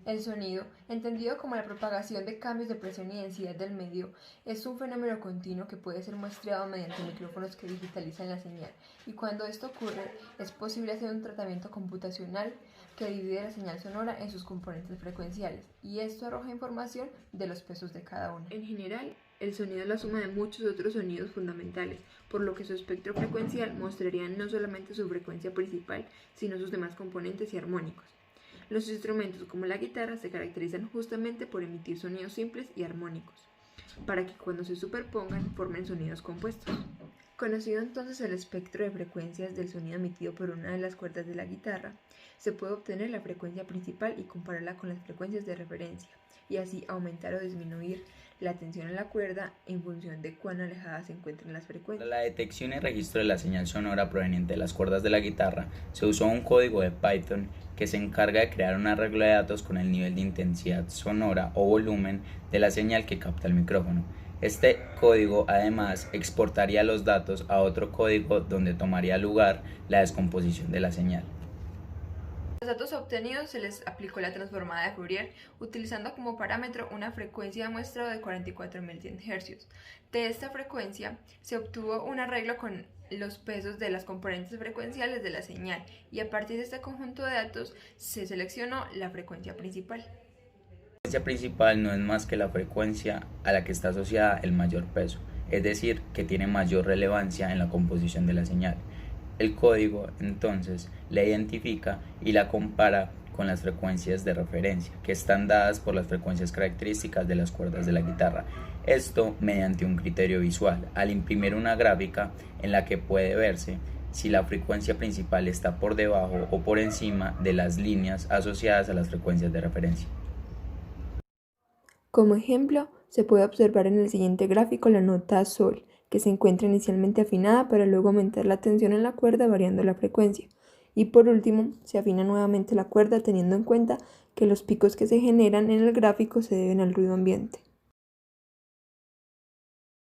El sonido, entendido como la propagación de cambios de presión y densidad del medio, es un fenómeno continuo que puede ser muestreado mediante micrófonos que digitalizan la señal, y cuando esto ocurre, es posible hacer un tratamiento computacional que divide la señal sonora en sus componentes frecuenciales, y esto arroja información de los pesos de cada uno. En general, el sonido es la suma de muchos otros sonidos fundamentales, por lo que su espectro frecuencial mostraría no solamente su frecuencia principal, sino sus demás componentes y armónicos. Los instrumentos como la guitarra se caracterizan justamente por emitir sonidos simples y armónicos, para que cuando se superpongan formen sonidos compuestos. Conocido entonces el espectro de frecuencias del sonido emitido por una de las cuerdas de la guitarra, se puede obtener la frecuencia principal y compararla con las frecuencias de referencia, y así aumentar o disminuir la tensión en la cuerda en función de cuán alejadas se encuentren las frecuencias. Para la detección y registro de la señal sonora proveniente de las cuerdas de la guitarra, se usó un código de Python que se encarga de crear un arreglo de datos con el nivel de intensidad sonora o volumen de la señal que capta el micrófono. Este código además exportaría los datos a otro código donde tomaría lugar la descomposición de la señal. A los datos obtenidos se les aplicó la transformada de Fourier, utilizando como parámetro una frecuencia de muestreo de 44.100 Hz. De esta frecuencia se obtuvo un arreglo con los pesos de las componentes frecuenciales de la señal, y a partir de este conjunto de datos se seleccionó la frecuencia principal. La frecuencia principal no es más que la frecuencia a la que está asociada el mayor peso, es decir, que tiene mayor relevancia en la composición de la señal. El código, entonces, la identifica y la compara con las frecuencias de referencia, que están dadas por las frecuencias características de las cuerdas de la guitarra. Esto mediante un criterio visual, al imprimir una gráfica en la que puede verse si la frecuencia principal está por debajo o por encima de las líneas asociadas a las frecuencias de referencia. Como ejemplo, se puede observar en el siguiente gráfico la nota sol, que se encuentra inicialmente afinada para luego aumentar la tensión en la cuerda variando la frecuencia. Y por último, se afina nuevamente la cuerda teniendo en cuenta que los picos que se generan en el gráfico se deben al ruido ambiente.